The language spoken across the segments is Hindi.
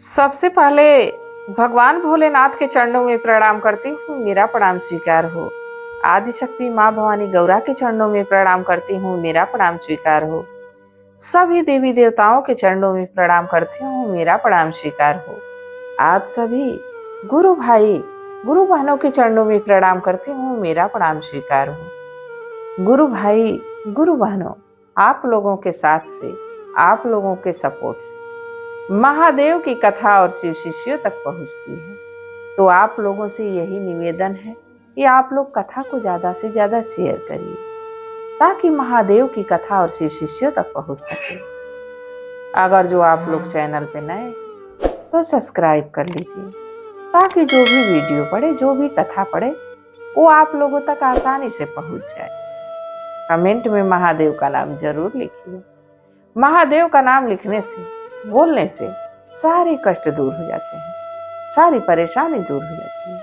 सबसे पहले भगवान भोलेनाथ के चरणों में प्रणाम करती हूँ, मेरा प्रणाम स्वीकार हो। आदिशक्ति माँ भवानी गौरा के चरणों में प्रणाम करती हूँ, मेरा प्रणाम स्वीकार हो। सभी देवी देवताओं के चरणों में प्रणाम करती हूँ, मेरा प्रणाम स्वीकार हो। आप सभी गुरु भाई गुरु बहनों के चरणों में प्रणाम करती हूँ, मेरा प्रणाम स्वीकार हो। गुरु भाई गुरु बहनों, आप लोगों के साथ से, आप लोगों के सपोर्ट से महादेव की कथा और शिव शिष्यों तक पहुंचती है। तो आप लोगों से यही निवेदन है कि आप लोग कथा को ज़्यादा से ज़्यादा शेयर करिए ताकि महादेव की कथा और शिव शिष्यों तक पहुंच सके। अगर जो आप लोग चैनल पे नए तो सब्सक्राइब कर लीजिए ताकि जो भी वीडियो पड़े, जो भी कथा पड़े, वो आप लोगों तक आसानी से पहुंच जाए। कमेंट में महादेव का नाम जरूर लिखिए। महादेव का नाम लिखने से, बोलने से सारे कष्ट दूर हो जाते हैं, सारी परेशानी दूर हो जाती है।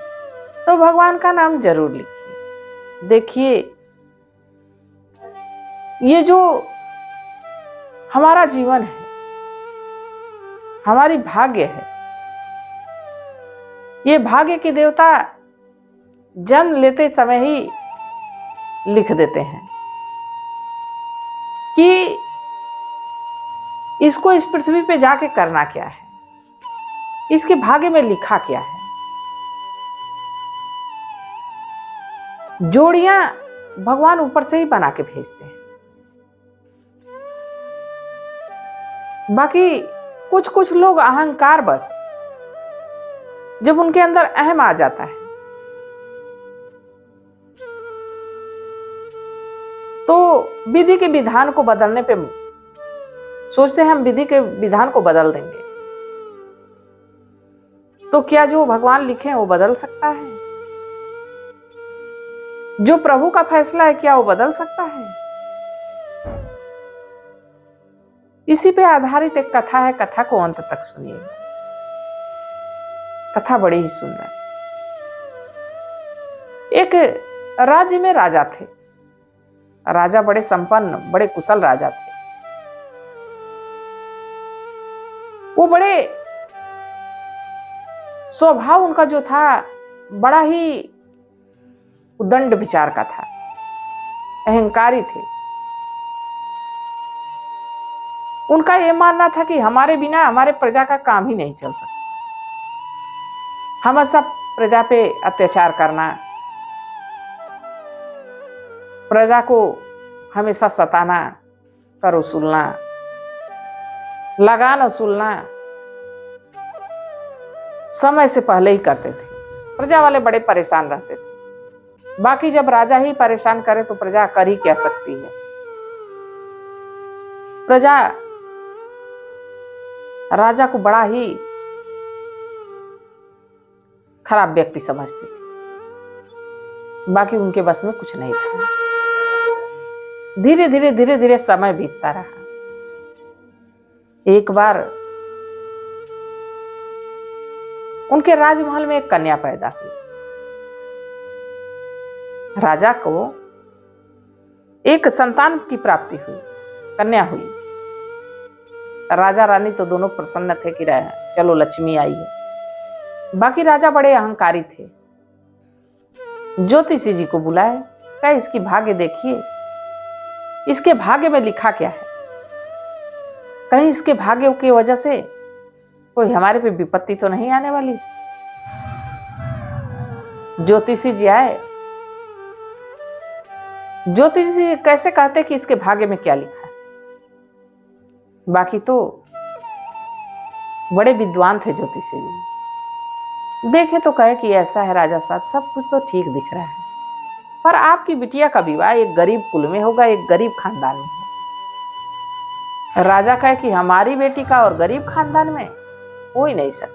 तो भगवान का नाम जरूर लिखिए। देखिए, ये जो हमारा जीवन है, हमारी भाग्य है, ये भाग्य के देवता जन्म लेते समय ही लिख देते हैं कि इसको इस पृथ्वी पे जाके करना क्या है, इसके भाग्य में लिखा क्या है। जोड़ियां भगवान ऊपर से ही बना के भेजते हैं। बाकी कुछ कुछ लोग अहंकार बस, जब उनके अंदर अहम आ जाता है तो विधि के विधान को बदलने पे सोचते हैं हम विधि के विधान को बदल देंगे। तो क्या जो भगवान लिखे वो बदल सकता है? जो प्रभु का फैसला है क्या वो बदल सकता है? इसी पे आधारित एक कथा है, कथा को अंत तक सुनिएगा। कथा बड़ी ही सुंदर। एक राज्य में राजा थे। राजा बड़े संपन्न, बड़े कुशल राजा थे। वो बड़े स्वभाव उनका जो था बड़ा ही उदंड विचार का था, अहंकारी थे। उनका यह मानना था कि हमारे बिना हमारे प्रजा का काम ही नहीं चल सकता। हम सब प्रजा पे अत्याचार करना, प्रजा को हमेशा सताना, कर वसूलना, लगान वसूलना समय से पहले ही करते थे। प्रजा वाले बड़े परेशान रहते थे। बाकी जब राजा ही परेशान करे तो प्रजा कर ही क्या सकती है। प्रजा राजा को बड़ा ही खराब व्यक्ति समझती थी। बाकी उनके बस में कुछ नहीं था। धीरे धीरे समय बीतता रहा। एक बार उनके राजमहल में एक कन्या पैदा हुई। राजा को एक संतान की प्राप्ति हुई, कन्या हुई। राजा रानी तो दोनों प्रसन्न थे कि चलो लक्ष्मी आई है। बाकी राजा बड़े अहंकारी थे। ज्योतिषी जी को बुलाए, क्या इसकी भाग्य देखिए, इसके भाग्य में लिखा क्या है, कहीं इसके भाग्य की वजह से कोई हमारे पे विपत्ति तो नहीं आने वाली। ज्योतिषी जी आए। ज्योतिषी जी कैसे कहते कि इसके भाग्य में क्या लिखा है। बाकी तो बड़े विद्वान थे ज्योतिषी जी। देखे तो कहे कि ऐसा है राजा साहब, सब कुछ तो ठीक दिख रहा है, पर आपकी बिटिया का विवाह एक गरीब कुल में होगा, एक गरीब खानदान में होगा। राजा कहे कि हमारी बेटी का और गरीब खानदान में हो ही नहीं सकता।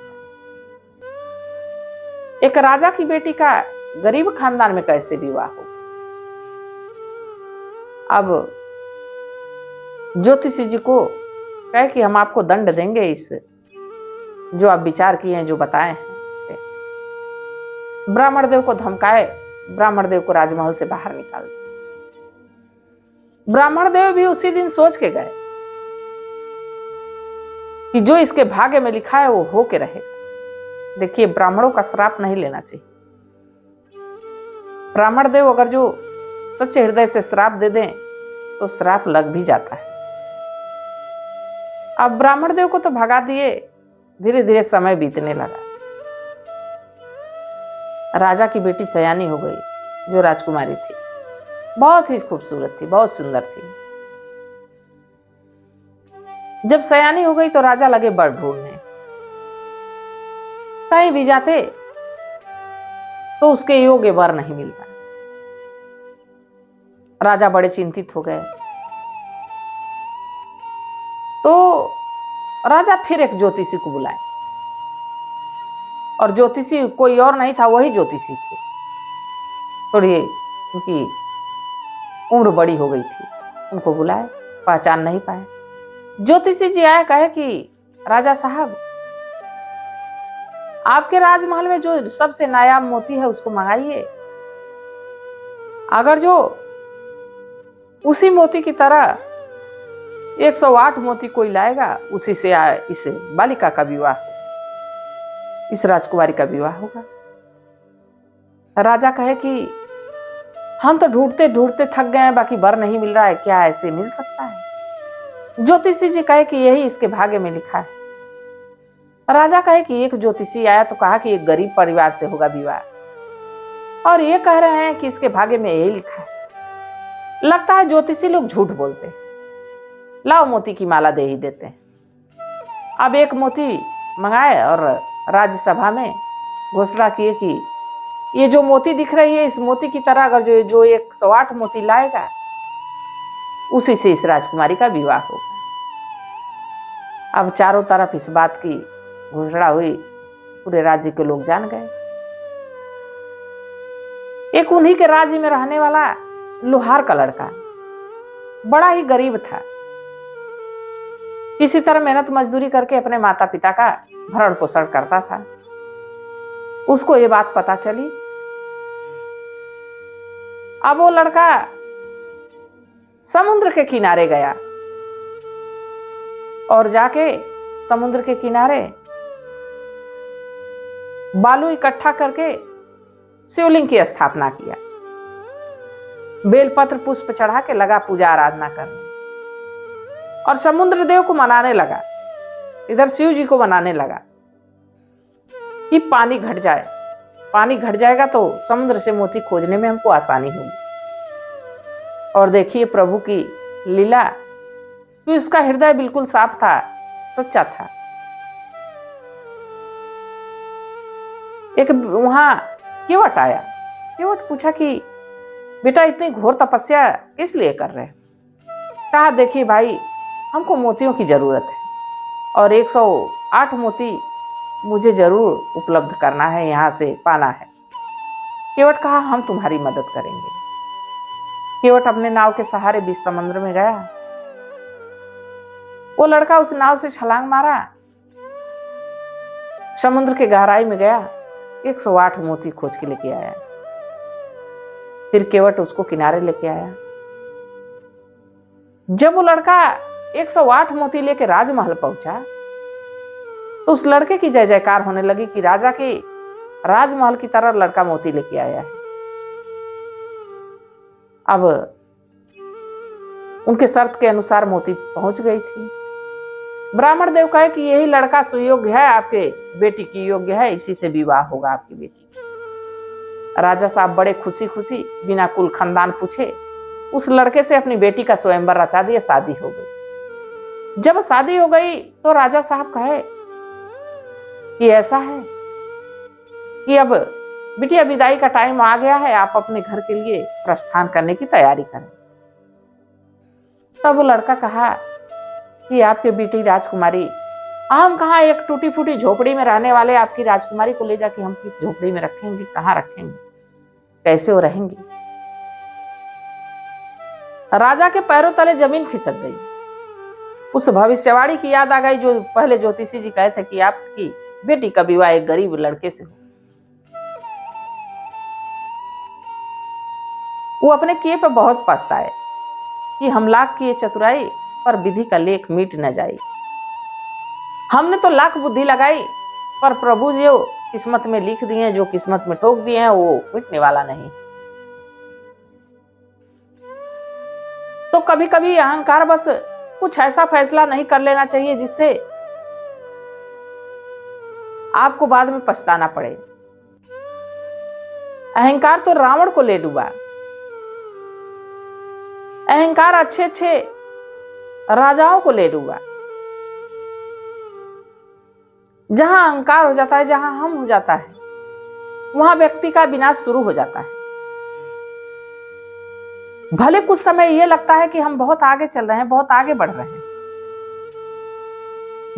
एक राजा की बेटी का गरीब खानदान में कैसे विवाह होगा। अब ज्योतिषी जी को कहे कि हम आपको दंड देंगे इस जो आप विचार किए हैं, जो बताए हैं उस पे। ब्राह्मण देव को धमकाए, ब्राह्मण देव को राजमहल से बाहर निकाल दिया। ब्राह्मण देव भी उसी दिन सोच के गए कि जो इसके भाग्य में लिखा है वो हो के रहेगा। देखिए, ब्राह्मणों का श्राप नहीं लेना चाहिए। ब्राह्मण देव अगर जो सच्चे हृदय से श्राप दे दें तो श्राप लग भी जाता है। अब ब्राह्मण देव को तो भगा दिए, धीरे धीरे समय बीतने लगा। राजा की बेटी सयानी हो गई, जो राजकुमारी थी, बहुत ही खूबसूरत थी, बहुत सुंदर थी। जब सयानी हो गई तो राजा लगे वर ढूंढने। कहीं भी जाते तो उसके योग्य वर नहीं मिलता। राजा बड़े चिंतित हो गए। तो राजा फिर एक ज्योतिषी को बुलाए, और ज्योतिषी कोई और नहीं था, वही ज्योतिषी थे। थोड़ी उनकी उम्र बड़ी हो गई थी, उनको बुलाए, पहचान नहीं पाए। ज्योतिषी जी आए, कहे कि राजा साहब, आपके राजमहल में जो सबसे नायाब मोती है उसको मंगाइए। अगर जो उसी मोती की तरह 108 मोती कोई लाएगा, उसी से इस बालिका का विवाह, इस राजकुमारी का विवाह होगा। राजा कहे कि हम तो ढूंढते ढूंढते थक गए हैं, बाकी वर नहीं मिल रहा है, क्या ऐसे मिल सकता है? ज्योतिषी जी कहे कि यही इसके भाग्य में लिखा है। राजा कहे कि एक ज्योतिषी आया तो कहा कि एक गरीब परिवार से होगा विवाह, और ये कह रहे हैं कि इसके भाग्य में यही लिखा है। लगता है ज्योतिषी लोग झूठ बोलते हैं। लाओ, मोती की माला दे ही देते हैं। अब एक मोती मंगाए और राज्यसभा में घोषणा किए कि ये जो मोती दिख रही है, इस मोती की तरह अगर जो 108 मोती लाएगा, उसी से इस राजकुमारी का विवाह होगा। अब चारों तरफ इस बात की घोषणा हुई, पूरे राज्य के लोग जान गए। एक उन्हीं के राज्य में रहने वाला लोहार का लड़का, बड़ा ही गरीब था, किसी तरह मेहनत मजदूरी करके अपने माता पिता का भरण पोषण करता था। उसको ये बात पता चली। अब वो लड़का समुद्र के किनारे गया, और जाके समुद्र के किनारे बालू इकट्ठा करके शिवलिंग की स्थापना किया। बेलपत्र पुष्प चढ़ा के लगा पूजा आराधना करने, और समुद्र देव को मनाने लगा, इधर शिव जी को मनाने लगा कि पानी घट जाए। पानी घट जाएगा तो समुद्र से मोती खोजने में हमको आसानी होगी। और देखिए प्रभु की लीला, कि उसका हृदय बिल्कुल साफ था, सच्चा था। एक वहां केवट आया। केवट पूछा कि बेटा, इतनी घोर तपस्या किस लिए कर रहे हैं? कहा, देखिए भाई, हमको मोतियों की जरूरत है, और 108 मोती मुझे जरूर उपलब्ध करना है, यहां से पाना है। केवट कहा, हम तुम्हारी मदद करेंगे। केवट अपने नाव के सहारे बीच समुद्र में गया। वो लड़का उस नाव से छलांग मारा, समुद्र के गहराई में गया, 108 मोती खोज के लेके आया। फिर केवट उसको किनारे लेके आया। जब वो लड़का 108 मोती लेके राजमहल पहुंचा, तो उस लड़के की जय जयकार होने लगी कि राजा के राजमहल की तरह लड़का मोती लेके आया है। अब उनके शर्त के अनुसार मोती पहुंच गई थी। ब्राह्मण देव कहे कि यही लड़का सुयोग्य है, आपके बेटी की योग्य है, इसी से विवाह होगा आपकी बेटी। राजा साहब बड़े खुशी खुशी बिना कुल खानदान पूछे उस लड़के से अपनी बेटी का स्वयंवर रचा दिया। शादी हो गई। जब शादी हो गई तो राजा साहब कहे कि ऐसा है कि अब बिटिया विदाई का टाइम आ गया है, आप अपने घर के लिए प्रस्थान करने की तैयारी करें। तब वो लड़का कहा कि आपकी बेटी राजकुमारी, हम कहाँ एक टूटी फूटी झोपड़ी में रहने वाले आपकी राजकुमारी को ले जाके हम किस झोपड़ी में रखेंगे, कहाँ रखेंगे, कैसे वो रहेंगी? राजा के पैरों तले जमीन खिसक गई। उस भविष्यवाणी की याद आ गई जो पहले ज्योतिषी जी कहे थे कि आपकी बेटी का विवाह एक गरीब लड़के से हो। वो अपने किए पर बहुत पछताए कि हम लाख किए चतुराई, पर विधि का लेख मिट न जाए। हमने तो लाख बुद्धि लगाई, पर प्रभु जो किस्मत में लिख दिए, जो किस्मत में ठोक दिए हैं, वो मिटने वाला नहीं। तो कभी कभी अहंकार बस कुछ ऐसा फैसला नहीं कर लेना चाहिए जिससे आपको बाद में पछताना पड़े। अहंकार तो रावण को ले डूबा। अहंकार अच्छे अच्छे राजाओं को ले डूबा। जहां अहंकार हो जाता है, जहां हम हो जाता है, वहां व्यक्ति का विनाश शुरू हो जाता है। भले कुछ समय यह लगता है कि हम बहुत आगे चल रहे हैं, बहुत आगे बढ़ रहे हैं।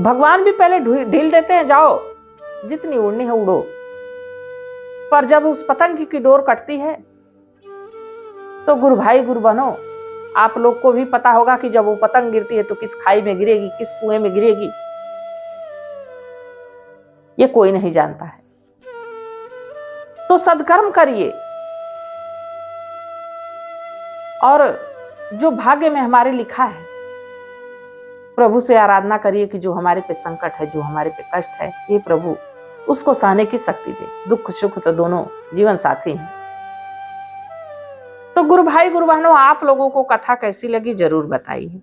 भगवान भी पहले ढील देते हैं, जाओ जितनी उड़नी है उड़ो। पर जब उस पतंग की डोर कटती है तो गुरु भाई गुरु बनो। आप लोग को भी पता होगा कि जब वो पतंग गिरती है तो किस खाई में गिरेगी, किस कुएं में गिरेगी, ये कोई नहीं जानता है। तो सद्कर्म करिए और जो भाग्य में हमारे लिखा है, प्रभु से आराधना करिए कि जो हमारे पे संकट है, जो हमारे पे कष्ट है, ये प्रभु उसको सहने की शक्ति दे। दुख सुख तो दोनों जीवन साथी हैं। तो गुरु भाई गुरु बहनों, आप लोगों को कथा कैसी लगी जरूर बताइए।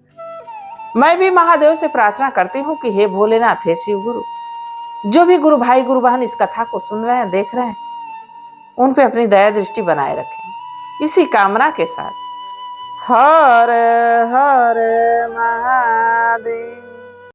मैं भी महादेव से प्रार्थना करती हूँ कि हे भोलेनाथ, हे शिव गुरु, जो भी गुरु भाई गुरु बहन इस कथा को सुन रहे हैं, देख रहे हैं, उन पे अपनी दया दृष्टि बनाए रखें। इसी कामना के साथ हर हर महादेव।